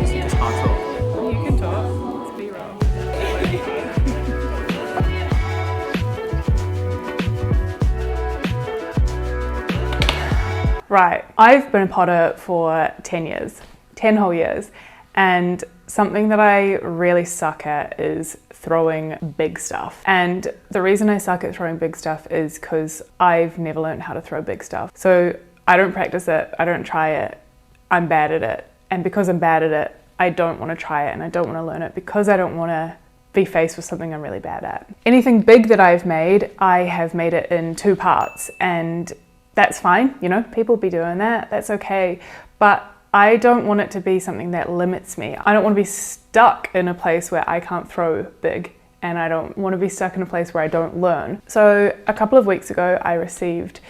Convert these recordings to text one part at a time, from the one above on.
So you just can't talk. You can talk. It's B-roll. Right, I've been a potter for 10 years, 10 whole years, and something that I really suck at is throwing big stuff. And the reason I suck at throwing big stuff is because I've never learned how to throw big stuff. So I don't practice it, I don't try it, I'm bad at it. And because I'm bad at it, I don't want to try it and I don't want to learn it because I don't want to be faced with something I'm really bad at. Anything big that I've made, I have made it in 2 parts, and that's fine, you know, people be doing that, that's okay. But I don't want it to be something that limits me. I don't want to be stuck in a place where I can't throw big, and I don't want to be stuck in a place where I don't learn. So a couple of weeks ago, I received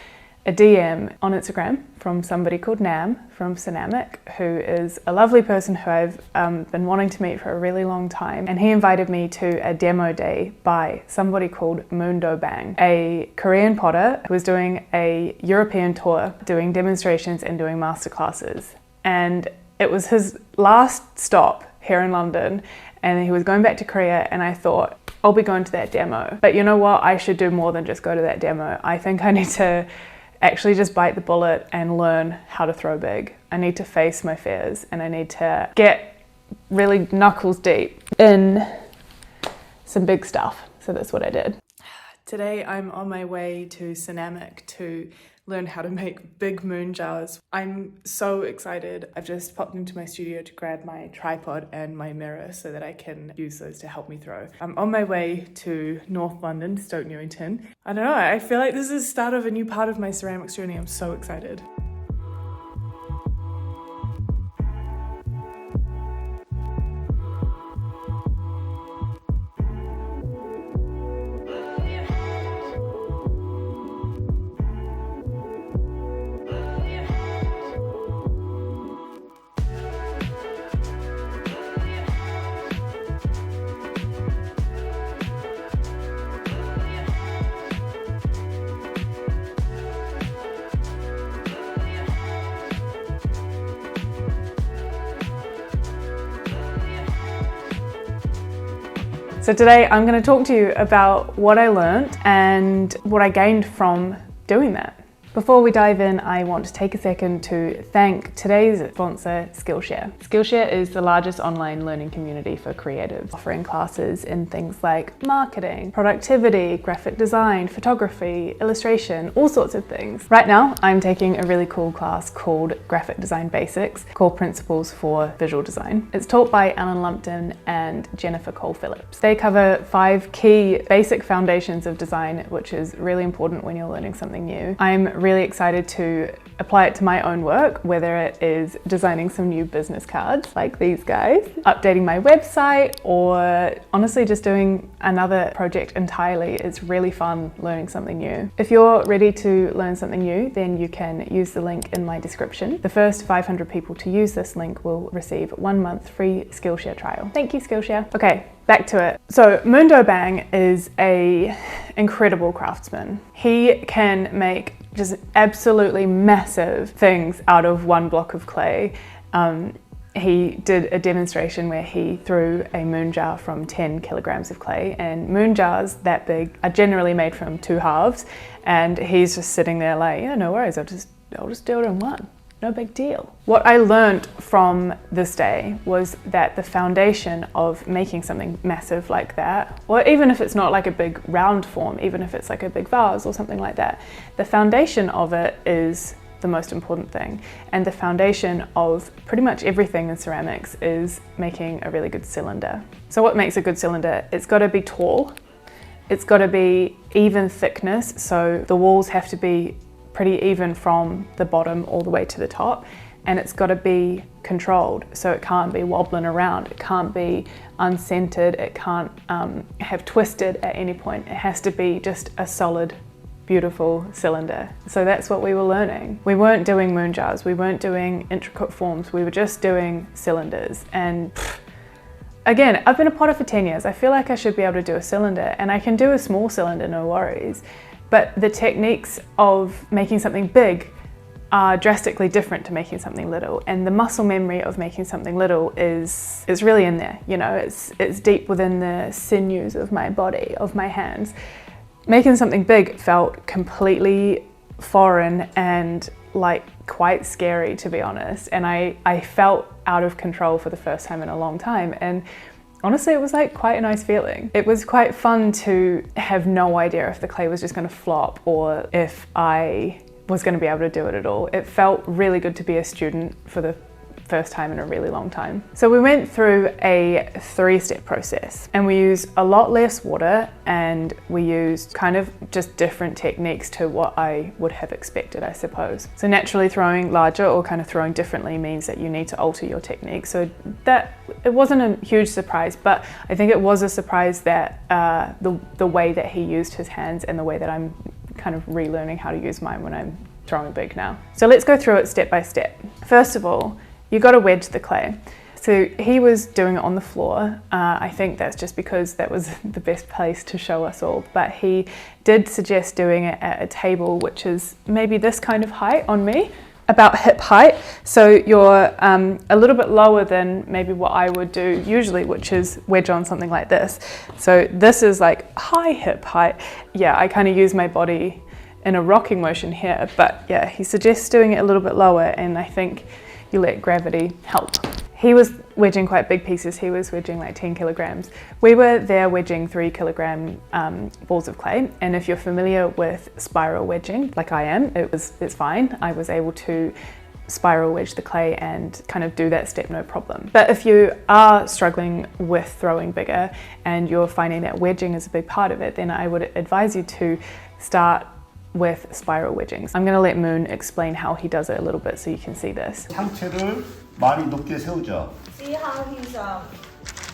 a DM on Instagram from somebody called Nam from Ceramic, who is a lovely person who I've been wanting to meet for a really long time. And he invited me to a demo day by somebody called Mundo Bang, a Korean potter who was doing a European tour, doing demonstrations and doing masterclasses. And it was his last stop here in London, and he was going back to Korea, and I thought, I'll be going to that demo. But you know what? I should do more than just go to that demo. I think I need to actually just bite the bullet and learn how to throw big. I need to face my fears, and I need to get really knuckles deep in some big stuff. So that's what I did. Today I'm on my way to Ceramic to learn how to make big moon jars. I'm so excited. I've just popped into my studio to grab my tripod and my mirror so that I can use those to help me throw. I'm on my way to North London, Stoke Newington. I don't know, I feel like this is the start of a new part of my ceramics journey. I'm so excited. So today I'm going to talk to you about what I learned and what I gained from doing that. Before we dive in, I want to take a second to thank today's sponsor, Skillshare. Skillshare is the largest online learning community for creatives, offering classes in things like marketing, productivity, graphic design, photography, illustration, all sorts of things. Right now, I'm taking a really cool class called Graphic Design Basics, Core Principles for Visual Design. It's taught by Alan Lumpton and Jennifer Cole Phillips. They cover 5 key basic foundations of design, which is really important when you're learning something new. I'm really excited to apply it to my own work, whether it is designing some new business cards like these guys, updating my website, or honestly just doing another project entirely. It's really fun learning something new. If you're ready to learn something new, then you can use the link in my description. The first 500 people to use this link will receive 1 month free Skillshare trial. Thank you, Skillshare. Okay, back to it. So Mundo Bang is a incredible craftsman. He can make just absolutely massive things out of 1 block of clay. He did a demonstration where he threw a moon jar from 10 kilograms of clay, and moon jars that big are generally made from 2 halves, and he's just sitting there like, yeah, no worries, I'll just do it in 1. No big deal. What I learned from this day was that the foundation of making something massive like that, or even if it's not like a big round form, even if it's like a big vase or something like that, the foundation of it is the most important thing. And the foundation of pretty much everything in ceramics is making a really good cylinder. So what makes a good cylinder? It's got to be tall, it's got to be even thickness, so the walls have to be pretty even from the bottom all the way to the top, and it's got to be controlled, so it can't be wobbling around, it can't be uncentered, it can't have twisted at any point. It has to be just a solid, beautiful cylinder. So that's what we were learning. We weren't doing moon jars, we weren't doing intricate forms, we were just doing cylinders. And again, I've been a potter for 10 years. I feel like I should be able to do a cylinder, and I can do a small cylinder, no worries. But the techniques of making something big are drastically different to making something little, and the muscle memory of making something little is really in there. You know, it's deep within the sinews of my body, of my hands. Making something big felt completely foreign and like quite scary, to be honest, and I felt out of control for the first time in a long time, and honestly, it was like quite a nice feeling. It was quite fun to have no idea if the clay was just going to flop or if I was going to be able to do it at all. It felt really good to be a student for the first time in a really long time. So we went through a 3-step process, and we used a lot less water, and we used kind of just different techniques to what I would have expected, I suppose. So naturally, throwing larger or kind of throwing differently means that you need to alter your technique. So that it wasn't a huge surprise, but I think it was a surprise that the way that he used his hands and the way that I'm kind of relearning how to use mine when I'm throwing big now. So let's go through it step by step. First of all, you got to wedge the clay. So he was doing it on the floor. I think that's just because that was the best place to show us all, but he did suggest doing it at a table, which is maybe this kind of height on me, about hip height. So you're a little bit lower than maybe what I would do usually, which is wedge on something like this. So this is like high hip height. Yeah, I kind of use my body in a rocking motion here, but yeah, he suggests doing it a little bit lower, and I think you let gravity help. He was wedging quite big pieces. He was wedging like 10 kilograms. We were there wedging 3 kilogram balls of clay. And if you're familiar with spiral wedging, like I am, it's fine. I was able to spiral wedge the clay and kind of do that step no problem. But if you are struggling with throwing bigger and you're finding that wedging is a big part of it, then I would advise you to start with spiral wedgings. I'm going to let Moon explain how he does it a little bit so you can see this. 상체를 많이 높게 세우죠. See how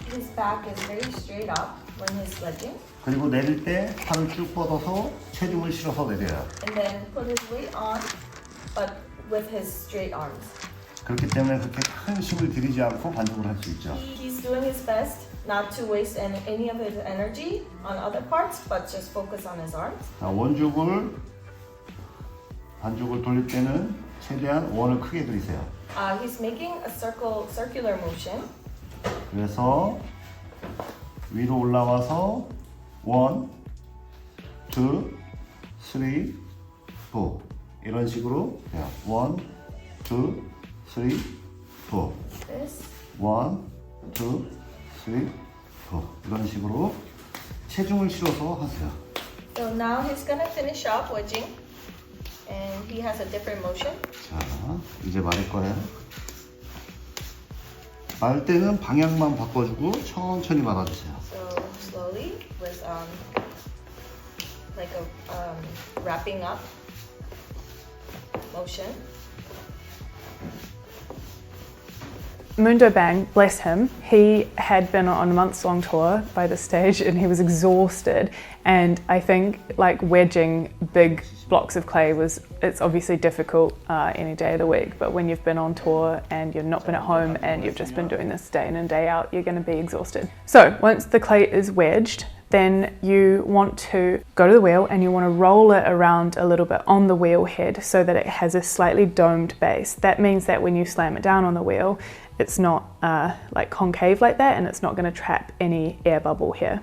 his back is very straight up when he's wedging, 그리고 내릴 때 팔을 쭉 뻗어서 체중을 실어서 내려요. and then put his weight on, but with his straight arms. 그렇기 때문에 그렇게 큰 힘을 들이지 않고 반죽을 할 수 있죠. He's doing his best not to waste any of his energy on other parts, but just focus on his arms. 반죽을 돌릴 때는 최대한 원을 크게 들이세요. He's making a circular motion. 그래서 위로 올라와서 1, 2, 3, 4 이런 식으로 해요. 1, 2, 3, 4 This. 1, 2, 3, 4 이런 식으로 체중을 실어서 하세요. So now he's gonna finish up wedging, and he has a different motion. 자, 이제 말일 거예요. 말 때는 방향만 바꿔주고 천천히 말아주세요. So slowly with like a wrapping up motion. Mundo Bang, bless him, he had been on a months-long tour by this stage and he was exhausted, and I think like wedging big blocks of clay it's obviously difficult any day of the week, but when you've been on tour and you've not been at home and you've just been doing this day in and day out, you're going to be exhausted. So once the clay is wedged, then you want to go to the wheel and you want to roll it around a little bit on the wheel head so that it has a slightly domed base. That means that when you slam it down on the wheel, it's not like concave like that, and it's not going to trap any air bubble here.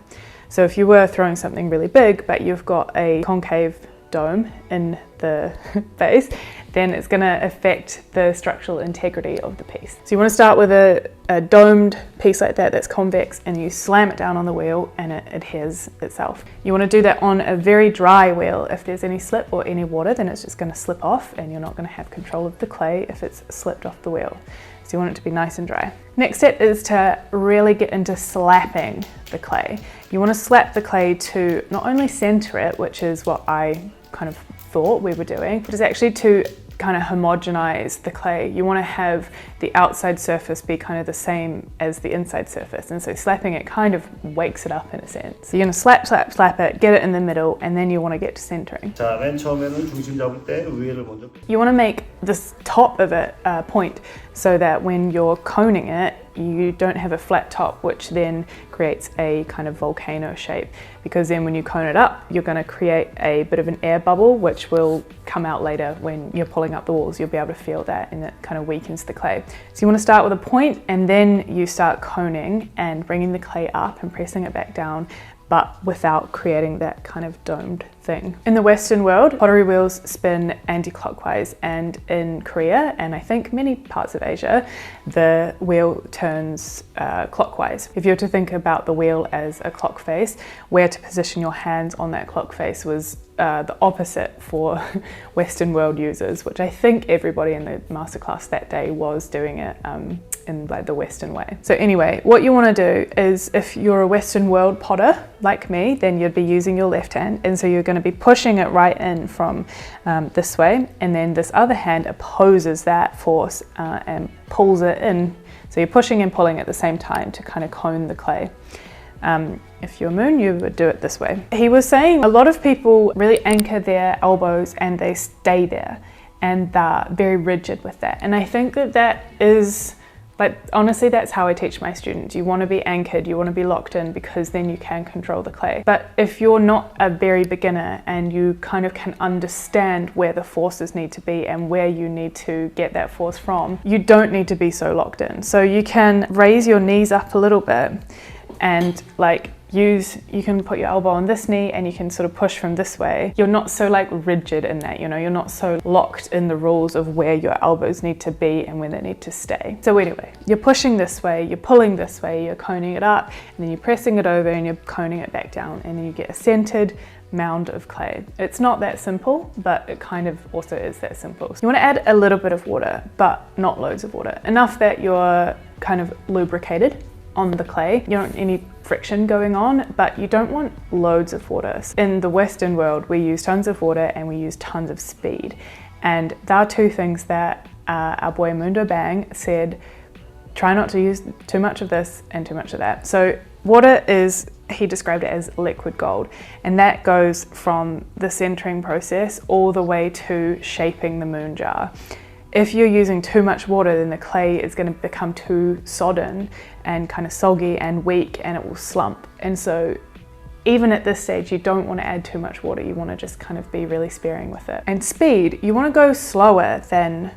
So if you were throwing something really big but you've got a concave dome in the base, then it's going to affect the structural integrity of the piece. So you want to start with a domed piece like that that's convex, and you slam it down on the wheel and it adheres itself. You want to do that on a very dry wheel. If there's any slip or any water, then it's just going to slip off and you're not going to have control of the clay if it's slipped off the wheel. So you want it to be nice and dry. Next step is to really get into slapping the clay. You want to slap the clay to not only center it, which is what I kind of thought we were doing, but it's actually to kind of homogenize the clay. You want to have the outside surface be kind of the same as the inside surface, and so slapping it kind of wakes it up in a sense. So you're going to slap, slap, slap it, get it in the middle, and then you want to get to centering. 자, 맨 처음에는 중심 잡을 때 위에를 먼저. You want to make this top of it point so that when you're coning it, you don't have a flat top, which then creates a kind of volcano shape, because then when you cone it up, you're going to create a bit of an air bubble, which will come out later when you're pulling up the walls. You'll be able to feel that, and it kind of weakens the clay. So you want to start with a point, and then you start coning and bringing the clay up and pressing it back down, but without creating that kind of domed thing. In the Western world, pottery wheels spin anti-clockwise, and in Korea, and I think many parts of Asia, the wheel turns clockwise. If you were to think about the wheel as a clock face, where to position your hands on that clock face was the opposite for Western world users, which I think everybody in the masterclass that day was doing it in like the Western way. So anyway, what you want to do is, if you're a Western world potter like me, then you'd be using your left hand, and so you're going to be pushing it right in from this way, and then this other hand opposes that force and pulls it in. So you're pushing and pulling at the same time to kind of cone the clay. If you're Moon, you would do it this way. He was saying a lot of people really anchor their elbows and they stay there, and they're very rigid with that. And I think that that is, like, honestly, that's how I teach my students. You want to be anchored, you want to be locked in, because then you can control the clay. But if you're not a very beginner and you kind of can understand where the forces need to be and where you need to get that force from, you don't need to be so locked in. So you can raise your knees up a little bit and like you can put your elbow on this knee and you can sort of push from this way. You're not so like rigid in that, you know, you're not so locked in the rules of where your elbows need to be and where they need to stay. So anyway, you're pushing this way, you're pulling this way, you're coning it up, and then you're pressing it over and you're coning it back down, and then you get a centered mound of clay. It's not that simple, but it kind of also is that simple. So you want to add a little bit of water, but not loads of water. Enough that you're kind of lubricated on the clay. You don't want any friction going on, but you don't want loads of water. In the Western world, we use tons of water and we use tons of speed. And there are two things that our boy Mundo Bang said, try not to use too much of this and too much of that. So water is, he described it as liquid gold, and that goes from the centering process all the way to shaping the moon jar. If you're using too much water, then the clay is going to become too sodden and kind of soggy and weak, and it will slump. And so even at this stage, you don't want to add too much water. You want to just kind of be really sparing with it. And speed, you want to go slower than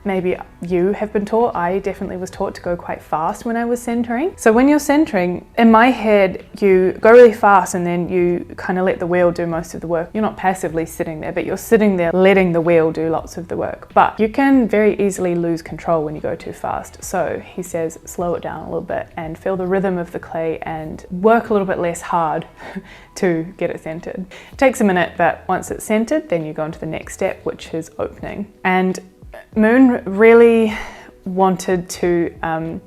maybe you have been taught. I definitely was taught to go quite fast when I was centering. So when you're centering, in my head, you go really fast and then you kind of let the wheel do most of the work. You're not passively sitting there, but you're sitting there letting the wheel do lots of the work. But you can very easily lose control when you go too fast. So he says, slow it down a little bit and feel the rhythm of the clay and work a little bit less hard to get it centered. It takes a minute, but once it's centered, then you go into the next step, which is opening. And Moon really wanted to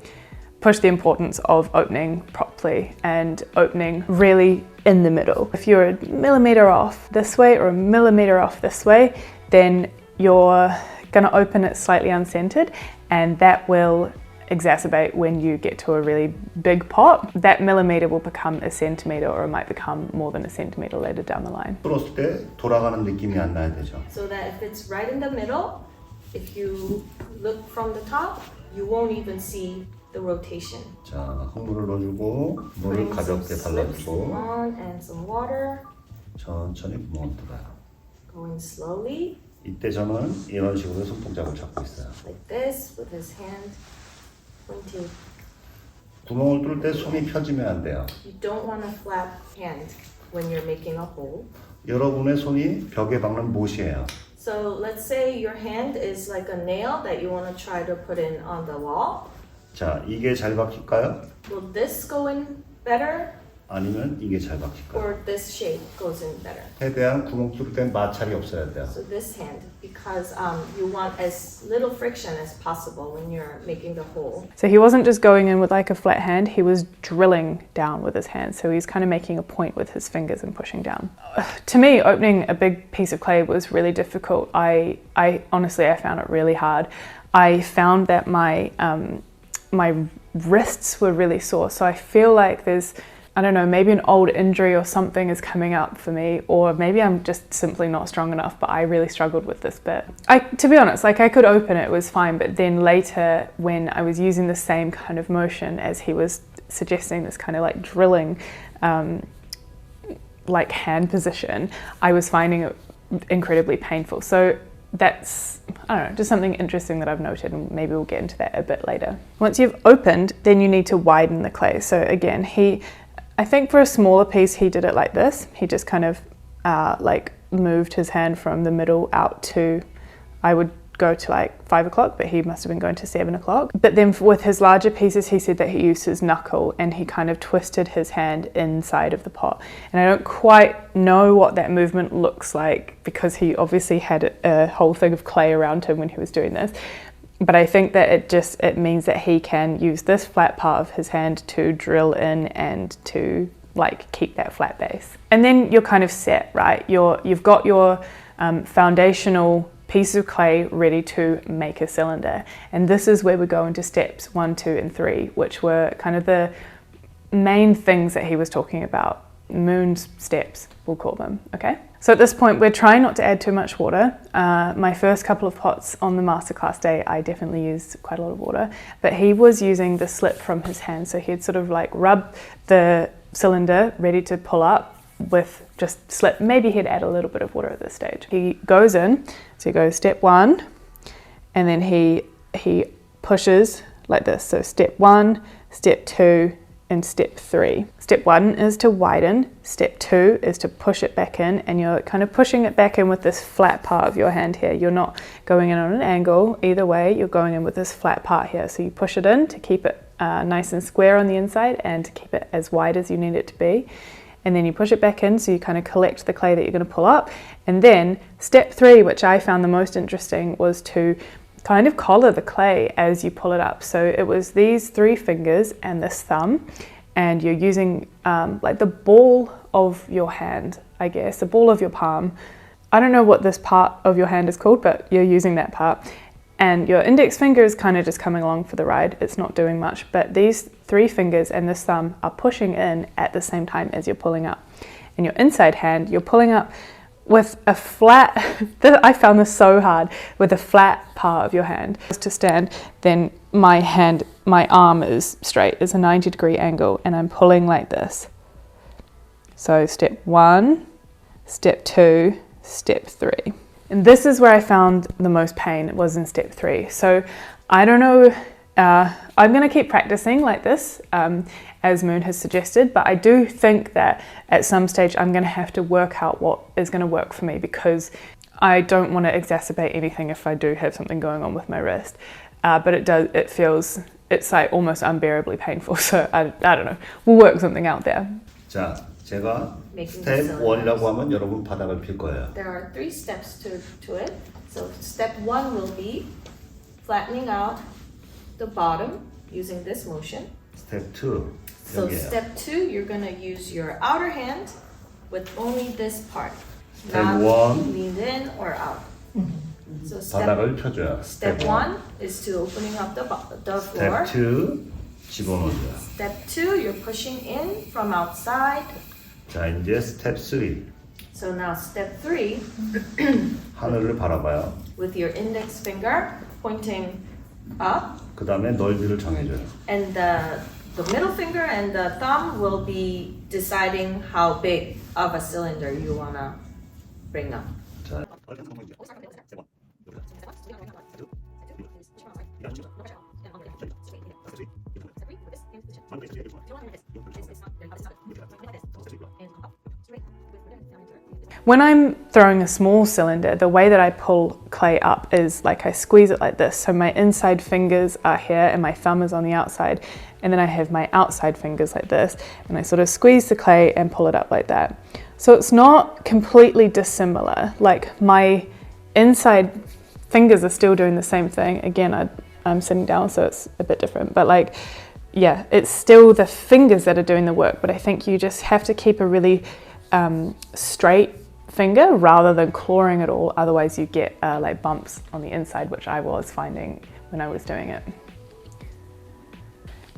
push the importance of opening properly and opening really in the middle. If you're a millimeter off this way or a millimeter off this way, then you're going to open it slightly uncentered, and that will exacerbate when you get to a really big pot. That millimeter will become a centimeter, or it might become more than a centimeter later down the line. 풀었을 때 돌아가는 느낌이 안 나야 되죠. So that if it's right in the middle, if you look from the top, you won't even see the rotation. 자, 흙물을 넣어주고 물을 가볍게 발라주고 on and some water. 천천히 구멍을 뚫어요. Going slowly. 이때 저는 이런 식으로 손동작을 잡고 있어요. Like this with his hand pointing. 구멍을 뚫을 때 손이 펴지면 안 돼요. You don't want a flat hand when you're making a hole. 여러분의 손이 벽에 박는 못이에요. So let's say your hand is like a nail that you want to try to put in on the wall. 자, 이게 잘 박힐까요? Will this go in better? 아니면 이게 잘 박힐까요? Or this shape goes in better? 최대한 구멍 뚫을 땐 마찰이 없어야 돼요. So this hand, because you want as little friction as possible when you're making the hole. So he wasn't just going in with like a flat hand, he was drilling down with his hands. So he's kind of making a point with his fingers and pushing down. To me, opening a big piece of clay was really difficult. I honestly, I found it really hard. I found that my wrists were really sore. So I feel like there's I don't know, maybe an old injury or something is coming up for me, or maybe I'm just simply not strong enough, but I really struggled with this bit. To be honest, like I could open it was fine, but then later when I was using the same kind of motion as he was suggesting, this kind of like drilling, like hand position, I was finding it incredibly painful. So that's, I don't know, just something interesting that I've noted, and maybe we'll get into that a bit later. Once you've opened, then you need to widen the clay. So again, I think for a smaller piece, he did it like this. He just kind of like moved his hand from the middle out to, I would go to like 5 o'clock, but he must have been going to 7 o'clock. But then with his larger pieces, he said that he used his knuckle and he kind of twisted his hand inside of the pot. And I don't quite know what that movement looks like because he obviously had a whole thing of clay around him when he was doing this. But I think that it means that he can use this flat part of his hand to drill in and to like keep that flat base. And then you're kind of set, right? You've got your foundational piece of clay ready to make a cylinder. And this is where we go into steps 1, 2, and 3, which were kind of the main things that he was talking about. Moon's steps, we'll call them, okay? So at this point, we're trying not to add too much water. My first couple of pots on the masterclass day, I definitely used quite a lot of water, but he was using the slip from his hand. So he'd sort of like rub the cylinder ready to pull up with just slip. Maybe he'd add a little bit of water at this stage. He goes in, so he goes step 1, and then he pushes like this. So step 1, step 2, and step 3. Step 1 is to widen, step 2 is to push it back in, and you're kind of pushing it back in with this flat part of your hand here. You're not going in on an angle either way, you're going in with this flat part here. So you push it in to keep it nice and square on the inside and to keep it as wide as you need it to be. And then you push it back in, so you kind of collect the clay that you're going to pull up. And then step 3, which I found the most interesting, was to kind of collar the clay as you pull it up. So it was these 3 fingers and this thumb, and you're using like the ball of your hand, I guess, the ball of your palm. I don't know what this part of your hand is called, but you're using that part. And your index finger is kind of just coming along for the ride. It's not doing much, but these 3 fingers and this thumb are pushing in at the same time as you're pulling up. And your inside hand, you're pulling up with a flat, I found this so hard, with a flat part of your hand. To stand, then my arm is straight, it's a 90-degree angle, and I'm pulling like this. So step 1, step 2, step 3. And this is where I found the most pain, was in step 3. So I don't know, I'm gonna keep practicing like this, as Moon has suggested, but I do think that at some stage I'm gonna have to work out what is gonna work for me, because I don't wanna exacerbate anything if I do have something going on with my wrist. But it's like almost unbearably painful, so I don't know. We'll work something out there. 자, 제가 스텝 1이라고 하면 여러분 바닥을 필 거예요. There are 3 steps to it. So step 1 will be flattening out the bottom using this motion. 스텝 2. So 여기에요. step 2, you're gonna use your outer hand with only this part, Step not 1. leaned in or out. So 바닥을 펴줘요. step 1 is to opening up the floor. 스텝 2. 집어넣어줘요. Step 2, you're pushing in from outside. 자, 이제 스텝 3. So now step 3, 하늘을 바라봐요. with your index finger pointing up, 그 다음에 넓이를 정해줘요. and the middle finger and the thumb will be deciding how big of a cylinder you wanna bring up. 자, When I'm throwing a small cylinder, the way that I pull clay up is like I squeeze it like this. So my inside fingers are here and my thumb is on the outside. And then I have my outside fingers like this. And I sort of squeeze the clay and pull it up like that. So it's not completely dissimilar. Like my inside fingers are still doing the same thing. Again, I'm sitting down, so it's a bit different. But like, yeah, it's still the fingers that are doing the work. But I think you just have to keep a really straight finger rather than clawing it all, otherwise you get like bumps on the inside, which I was finding when I was doing it.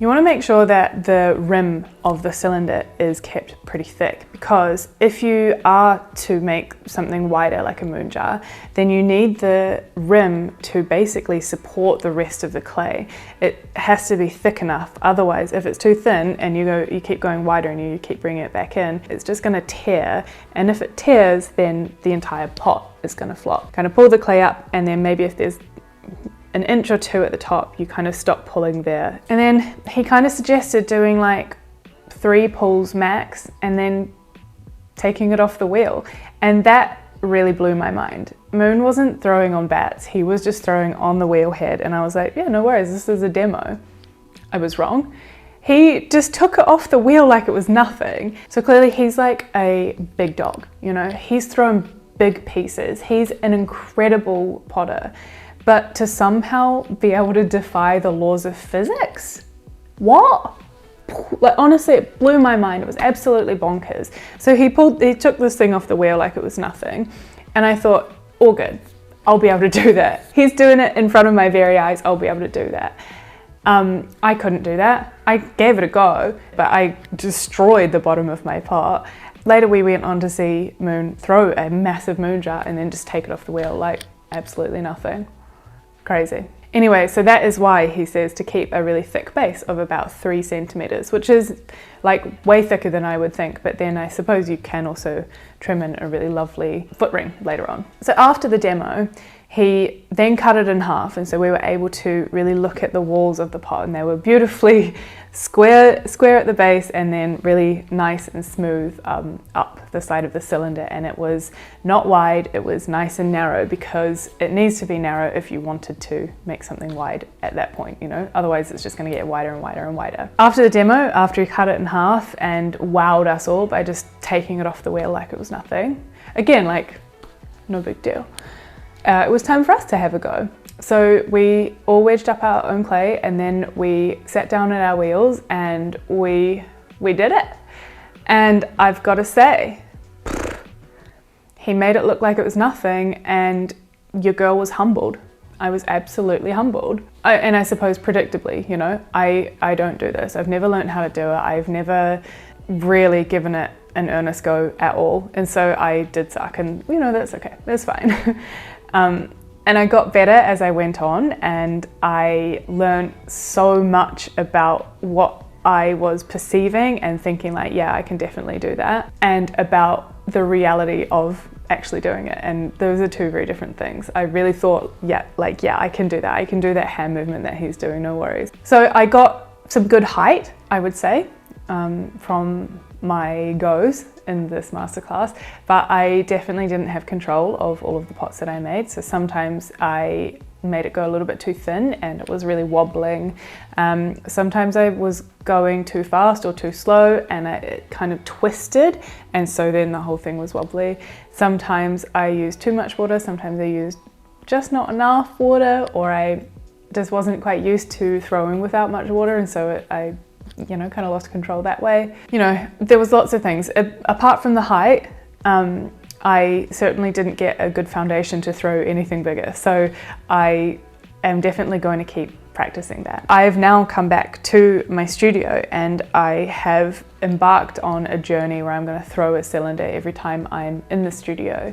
You want to make sure that the rim of the cylinder is kept pretty thick, because if you are to make something wider like a moon jar, then you need the rim to basically support the rest of the clay. It has to be thick enough, otherwise if it's too thin and you keep going wider and you keep bringing it back in, it's just going to tear, and if it tears then the entire pot is going to flop. Kind of pull the clay up, and then maybe if there's an inch or two at the top, you kind of stop pulling there. And then he kind of suggested doing like 3 pulls max and then taking it off the wheel. And that really blew my mind. Moon wasn't throwing on bats, he was just throwing on the wheel head. And I was like, yeah, no worries, this is a demo. I was wrong. He just took it off the wheel like it was nothing. So clearly he's like a big dog, you know, he's thrown big pieces. He's an incredible potter. But to somehow be able to defy the laws of physics? What? Like honestly, it blew my mind. It was absolutely bonkers. So he took this thing off the wheel like it was nothing. And I thought, all good, I'll be able to do that. He's doing it in front of my very eyes, I'll be able to do that. I couldn't do that. I gave it a go, but I destroyed the bottom of my pot. Later we went on to see Moon throw a massive moon jar and then just take it off the wheel like absolutely nothing. Crazy. Anyway, so that is why he says to keep a really thick base of about 3 centimeters, which is like way thicker than I would think, but then I suppose you can also trim in a really lovely foot ring later on. So after the demo, he then cut it in half, and so we were able to really look at the walls of the pot, and they were beautifully square at the base and then really nice and smooth up the side of the cylinder. And it was not wide, it was nice and narrow, because it needs to be narrow if you wanted to make something wide at that point, you know, otherwise it's just going to get wider and wider and wider. After the demo, after he cut it in half and wowed us all by just taking it off the wheel like it was nothing, again, like no big deal. It was time for us to have a go. So we all wedged up our own clay, and then we sat down at our wheels and we did it. And I've got to say, he made it look like it was nothing, and your girl was humbled. I was absolutely humbled. And I suppose predictably, you know, I don't do this. I've never learned how to do it. I've never really given it an earnest go at all. And so I did suck, and you know, that's okay, that's fine. And I got better as I went on, and I learned so much about what I was perceiving and thinking like, yeah, I can definitely do that, and about the reality of actually doing it. And those are 2 very different things. I really thought, yeah, I can do that. I can do that hand movement that he's doing, no worries. So I got some good height, I would say, from my goes in this masterclass, but I definitely didn't have control of all of the pots that I made. So sometimes I made it go a little bit too thin and it was really wobbling. Sometimes I was going too fast or too slow and it kind of twisted, and so then the whole thing was wobbly. Sometimes I used too much water, sometimes I used just not enough water, or I just wasn't quite used to throwing without much water, and so I you know, kind of lost control that way. You know, there was lots of things. Apart from the height, I certainly didn't get a good foundation to throw anything bigger. So I am definitely going to keep practicing that. I have now come back to my studio, and I have embarked on a journey where I'm going to throw a cylinder every time I'm in the studio.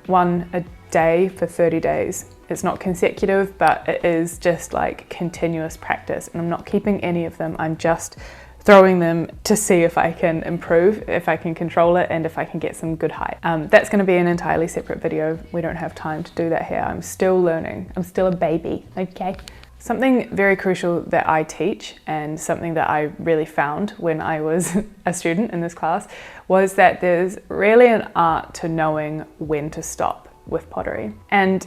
1 a day for 30 days. It's not consecutive, but it is just like continuous practice, and I'm not keeping any of them. I'm just throwing them to see if I can improve, if I can control it, and if I can get some good height. That's going to be an entirely separate video. We don't have time to do that here. I'm still learning. I'm still a baby, okay? Something very crucial that I teach, and something that I really found when I was a student in this class, was that there's really an art to knowing when to stop with pottery. And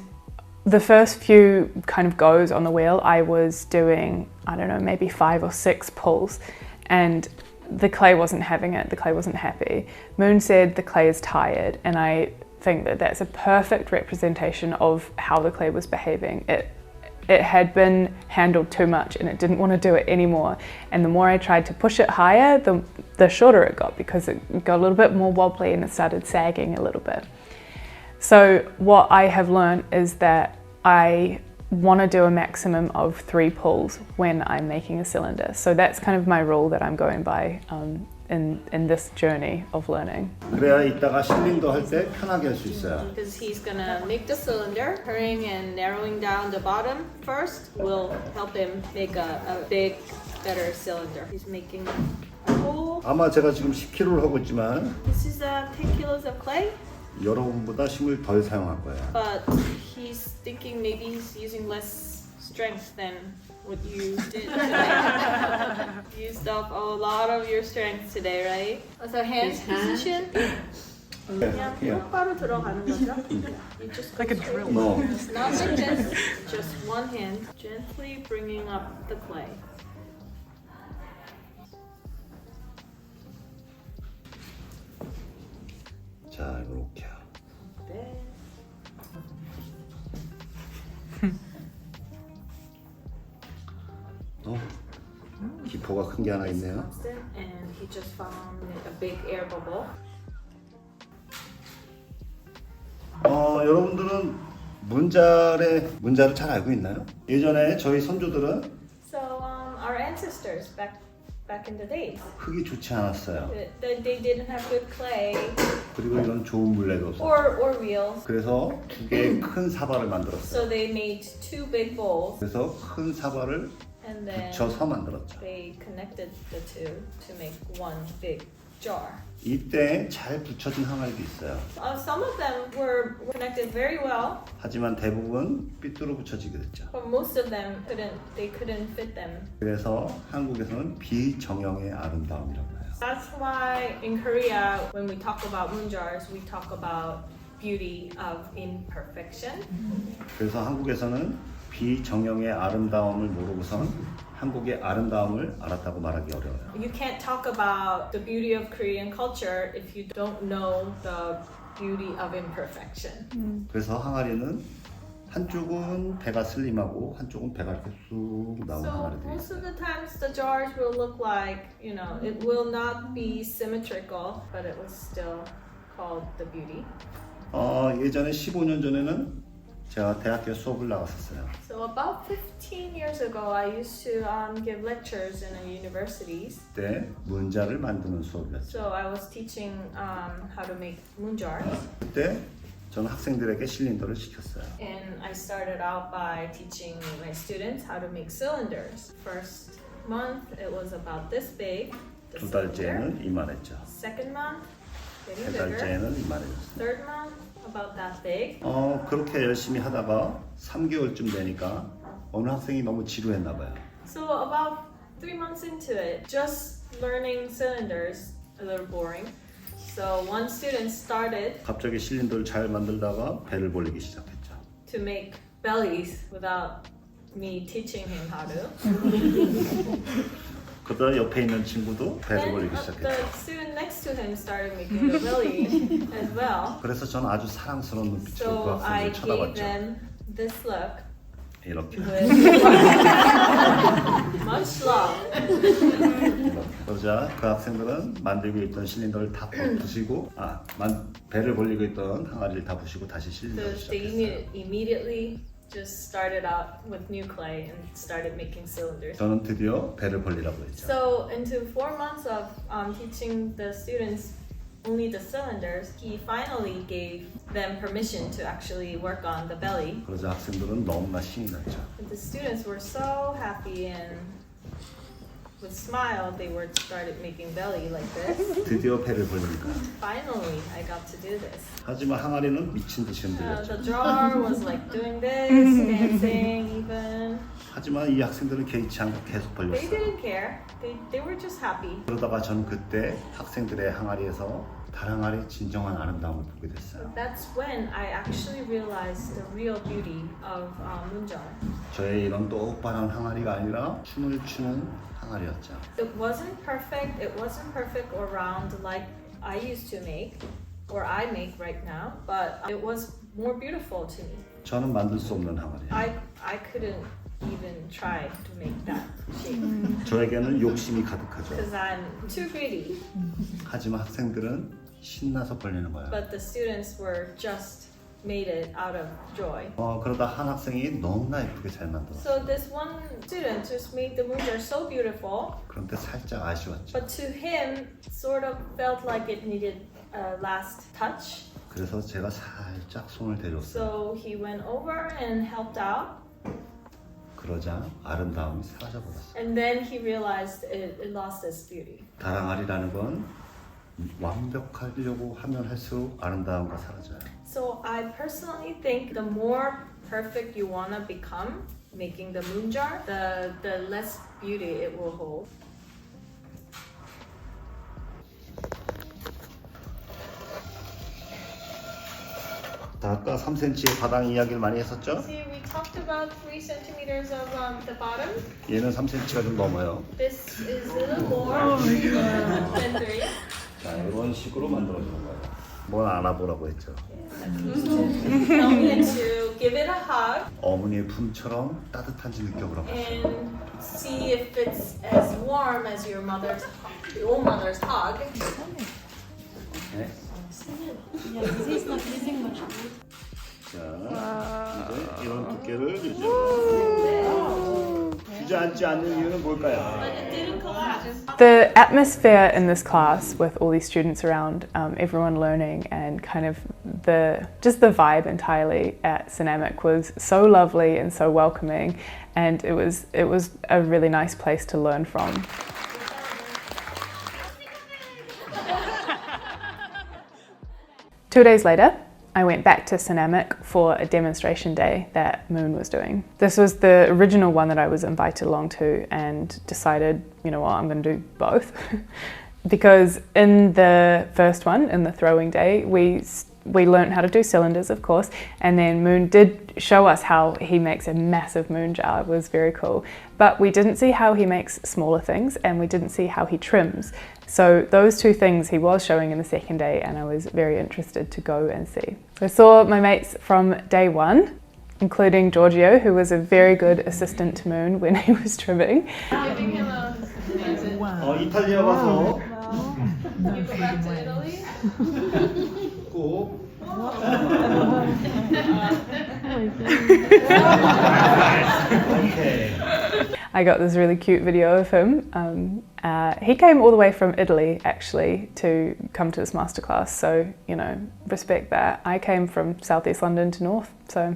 the first few kind of goes on the wheel, I was doing, I don't know, maybe 5 or 6 pulls, and the clay wasn't having it, the clay wasn't happy. Moon said the clay is tired, and I think that that's a perfect representation of how the clay was behaving. It had been handled too much and it didn't want to do it anymore. And the more I tried to push it higher, the shorter it got, because it got a little bit more wobbly and it started sagging a little bit. So what I have learned is that I want to do a maximum of 3 pulls when I'm making a cylinder. So that's kind of my rule that I'm going by in this journey of learning. 그래야 이따가 실링도 할 때 편하게 할 수 있어요. Because he's gonna make the cylinder, curling and narrowing down the bottom first will help him make a big, better cylinder. He's making a hole. 아마 제가 지금 10kg를 하고 있지만 This is 10 kilos of clay, 여러분보다 힘을 덜 사용할 거예요. but he's thinking maybe he's using less strength than what you did today. You used up a lot of your strength today, right? So hand position. 그냥 똑바로 들어가는 거죠. You just Like a drill. No. It's not like this. Just one hand, gently bringing up the clay. 자, 이렇게요. 네. 기포가 큰 게 하나 있네요. And he just found a big air bubble. 여러분들은 문자를 잘 알고 있나요? 예전에 저희 선조들은 So our ancestors back in the days, 흙이 좋지 않았어요. they didn't have good clay 그리고 이런 좋은 물레도 없었어요. or wheels. 그래서 2개의 큰 사발을 만들었어요. So they made 2 big bowls 그래서 큰 사발을 and then 붙여서 만들었죠. they connected the two to make one big jar. 이때 잘 붙여진 항아리도 있어요. Some of them were connected very well, 하지만 대부분 삐뚤어 붙여지게 됐죠. but most of them couldn't fit them. 그래서 한국에서는 비정형의 아름다움이라고 해요. That's why in Korea, when we talk about moon jars, we talk about beauty of imperfection. 그래서 한국에서는 비정형의 아름다움을 모르고선 한국의 아름다움을 알았다고 말하기 어려워요. You can't talk about the beauty of Korean culture if you don't know the beauty of imperfection. 그래서 항아리는 한쪽은 배가 슬림하고 한쪽은 배가 이렇게 쑥 나온 So 항아리들이 most of 있어요. the times the jars will look like, it will not be symmetrical, but it was still called the beauty. 예전에 15년 전에는 제가 대학교 수업을 나갔었어요. So about 15 years ago, I used to give lectures in universities. 그때 문자를 만드는 수업이었죠. So I was teaching how to make moon jars. 그때 저는 학생들에게 실린더를 시켰어요. And I started out by teaching my students how to make cylinders. First month, it was about this big. The 두 cylinder. 달째는 이만했죠. Second month, getting 세 bigger. 달째는 이만해졌어요. Third month, about that big. 그렇게 열심히 하다가 3개월쯤 되니까 어느 학생이 너무 지루했나 봐요. So about 3 months into it, just learning cylinders, a little boring. So one student started 갑자기 실린더를 잘 만들다가 배를 벌리기 시작했죠. to make bellies without me teaching him how to. 그러다 옆에 있는 친구도 배를 Then 벌리기 the 시작했죠. student next to him started making the belly as well. 그래서 저는 아주 사랑스러운 눈빛으로 그 So I 학생을 gave 쳐다봤죠. them this look 이렇게. with much love. 그러자 그 학생들은 만들고 있던 실린더를 다 부시고 배를 벌리고 있던 항아리를 다 부시고 다시 So 실린더를 they 시작했어요. immediately just started out with new clay and started making cylinders. 저는 드디어 배를 벌리라고 했죠. So into 4 months of teaching the students only the cylinders, he finally gave them permission to actually work on the belly. 그러자 학생들은 너무나 신이 났죠. And the students were so happy and with smile they started making belly like this. 드디어 배를 벌리니까. Finally, I got to do this. 하지만 항아리는 미친 듯이 흔들렸죠. The jar was like doing this, dancing even. 하지만 이 학생들은 개의치 않고 계속 They 벌렸어요. didn't care. They were just happy. 그러다가 저는 그때 학생들의 항아리에서 달항아리의 진정한 아름다움을 보게 됐어요. That's when I actually realized the real beauty of moon jar. 저의 이런 똑바른 항아리가 아니라 춤을 추는 항아리였죠. It wasn't perfect. It wasn't perfect or round like I used to make or I make right now, but it was more beautiful to me. 저는 만들 수 없는 항아리. I couldn't even try to make that shape 저에게는 욕심이 가득하죠. because I'm too greedy. 하지만 학생들은 신나서 벌리는 거예요. But the students were just made it out of joy. 그러다 한 학생이 너무나 예쁘게 잘 만들었어. So this one student just made the moon jar so beautiful, 그런데 살짝 아쉬웠죠. but to him, sort of felt like it needed a last touch. 그래서 제가 살짝 손을 대줬어요. So he went over and helped out. 그러자 아름다움이 사라져버렸어요. And then he realized it lost its beauty. 다랑아리라는 건 완벽하려고 하면 할수록 아름다움과 사라져요. So I personally think the more perfect you want to become making the moon jar, the less beauty it will hold. 아까 3cm의 바닥 이야기를 많이 했었죠? See, we talked about 3 centimeters of the bottom. 얘는 3cm가 좀 넘어요. This is a little more than 3. 자, 이런 식으로 만들어주는 거예요. 뭘 알아보라고 했죠. Tell me to give it a hug 어머니의 품처럼 따뜻한지 느껴보라고 했어요. and see if it's as warm as your old mother's hug. 네. 자, 이제 이런 두께를 주저앉지 않는 이유는 뭘까요? But it didn't collapse. The atmosphere in this class with all these students around, everyone learning, and kind of just the vibe entirely at Ceramic was so lovely and so welcoming, and it was a really nice place to learn from. Two days later, I went back to Ceramic for a demonstration day that Moon was doing. This was the original one that I was invited along to, and decided, you know what, I'm going to do both. Because in the first one, in the throwing day, we learned how to do cylinders, of course, and then Moon did show us how he makes a massive moon jar. It was very cool. But we didn't see how he makes smaller things, and we didn't see how he trims. So those two things he was showing in the second day, and I was very interested to go and see. I saw my mates from day one, including Giorgio, who was a very good assistant to Moon when he was trimming. Giving him a 이탈리아 가서 you go back to Italy. 꼭 오케이. I got this really cute video of him. He came all the way from Italy actually to come to this masterclass, so you know, respect that. I came from southeast London to north, so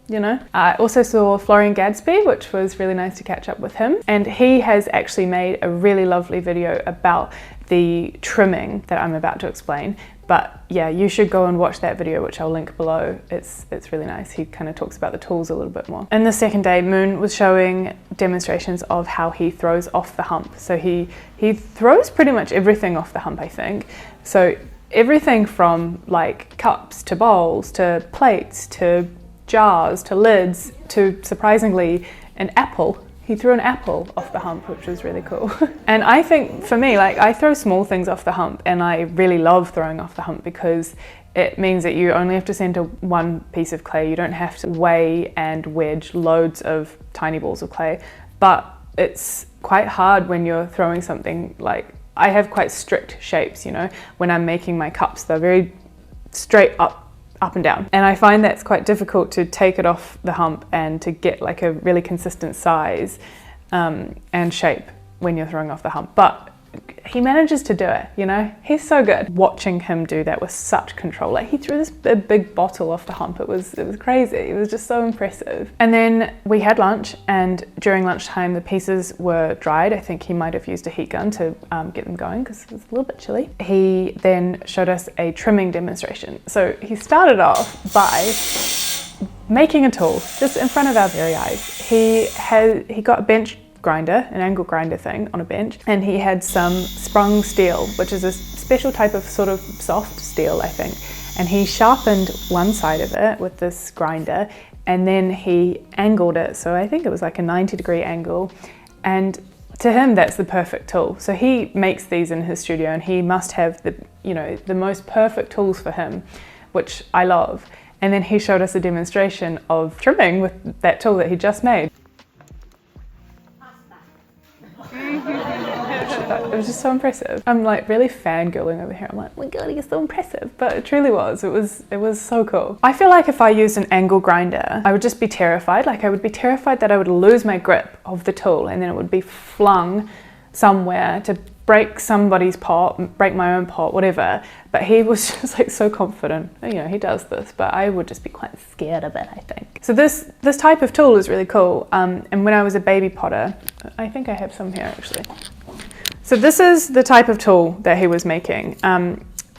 you know. I also saw Florian Gadsby, which was really nice to catch up with him, and he has actually made a really lovely video about the trimming that I'm about to explain. But yeah, you should go and watch that video, which I'll link below. It's really nice. He kind of talks about the tools a little bit more. In the second day, Moon was showing demonstrations of how he throws off the hump. So he throws pretty much everything off the hump, I think. So everything from like cups to bowls to plates to jars to lids to, surprisingly, an apple. He threw an apple off the hump, which was really cool. And I think for me, like, I throw small things off the hump, and I really love throwing off the hump because it means that you only have to center one piece of clay. You don't have to weigh and wedge loads of tiny balls of clay. But it's quite hard when you're throwing something like, I have quite strict shapes, you know. When I'm making my cups, they're very straight up and down. And I find that's quite difficult to take it off the hump and to get like a really consistent size and shape when you're throwing off the hump. But he manages to do it, you know? He's so good. Watching him do that with such control. Like, he threw this big bottle off the hump. It was crazy. It was just so impressive. And then we had lunch, and during lunchtime the pieces were dried. I think he might have used a heat gun to get them going because it was a little bit chilly. He then showed us a trimming demonstration. So he started off by making a tool just in front of our very eyes. He got a bench grinder, an angle grinder thing on a bench, and he had some sprung steel, which is a special type of sort of soft steel, I think. And he sharpened one side of it with this grinder, and then he angled it. So I think it was like a 90-degree angle. And to him, that's the perfect tool. So he makes these in his studio, and he must have the most perfect tools for him, which I love. And then he showed us a demonstration of trimming with that tool that he just made. It was just so impressive. I'm like really fangirling over here. I'm like, oh my god, you're so impressive. But it truly was. It was so cool. I feel like if I used an angle grinder, I would just be terrified. Like I would be terrified that I would lose my grip of the tool and then it would be flung somewhere to break somebody's pot, break my own pot, whatever. But he was just like so confident. You know, he does this, but I would just be quite scared of it, I think. So this type of tool is really cool. And when I was a baby potter, I think I have some here actually. So this is the type of tool that he was making.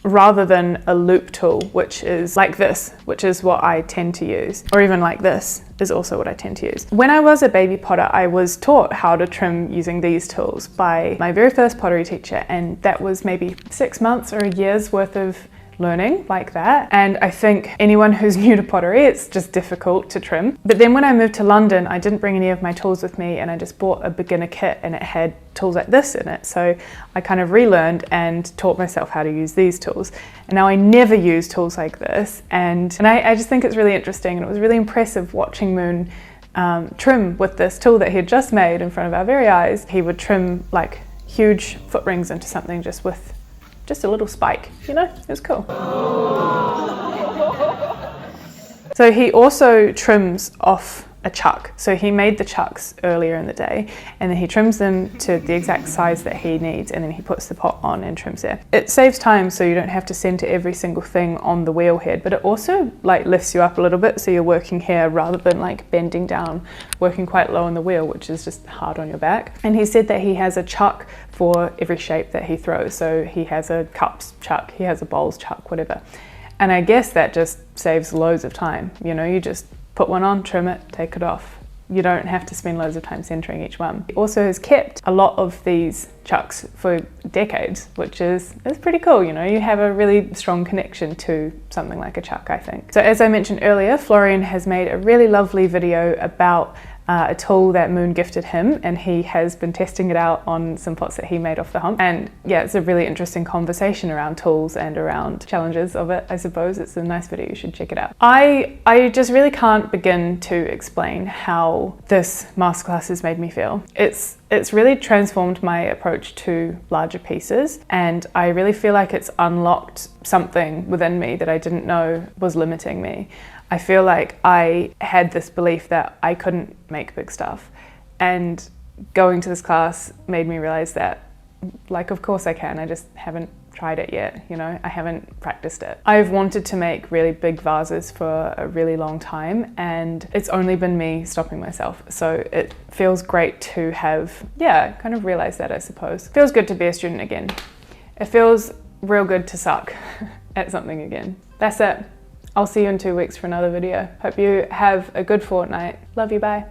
Rather than a loop tool, which is like this, which is what I tend to use, or even like this is also what I tend to use. When I was a baby potter, I was taught how to trim using these tools by my very first pottery teacher, and that was maybe 6 months or a year's worth of learning like that. And I think anyone who's new to pottery, it's just difficult to trim. But then when I moved to London, I didn't bring any of my tools with me, and I just bought a beginner kit and it had tools like this in it. So I kind of relearned and taught myself how to use these tools. And now I never use tools like this. And I just think it's really interesting, and it was really impressive watching Moon trim with this tool that he had just made in front of our very eyes. He would trim like huge foot rings into something just with just a little spike, you know, it was cool. So he also trims off a chuck. So he made the chucks earlier in the day, and then he trims them to the exact size that he needs, and then he puts the pot on and trims there. It saves time, so you don't have to center every single thing on the wheel head, but it also like lifts you up a little bit, so you're working here rather than like bending down, working quite low on the wheel, which is just hard on your back. And he said that he has a chuck for every shape that he throws. So he has a cups chuck, he has a bowls chuck, whatever. And I guess that just saves loads of time. You know, you just put one on, trim it, take it off. You don't have to spend loads of time centering each one. He also has kept a lot of these chucks for decades, which is pretty cool. You know, you have a really strong connection to something like a chuck, I think. So as I mentioned earlier, Florian has made a really lovely video about a tool that Moon gifted him, and he has been testing it out on some pots that he made off the hump. And yeah, it's a really interesting conversation around tools and around challenges of it, I suppose. It's a nice video, you should check it out. I just really can't begin to explain how this masterclass has made me feel. It's really transformed my approach to larger pieces, and I really feel like it's unlocked something within me that I didn't know was limiting me. I feel like I had this belief that I couldn't make big stuff, and going to this class made me realize that, like, of course I can, I just haven't tried it yet, you know, I haven't practiced it. I've wanted to make really big vases for a really long time, and it's only been me stopping myself. So it feels great to have, yeah, kind of realized that, I suppose. It feels good to be a student again. It feels real good to suck at something again. That's it. I'll see you in 2 weeks for another video. Hope you have a good fortnight. Love you, bye.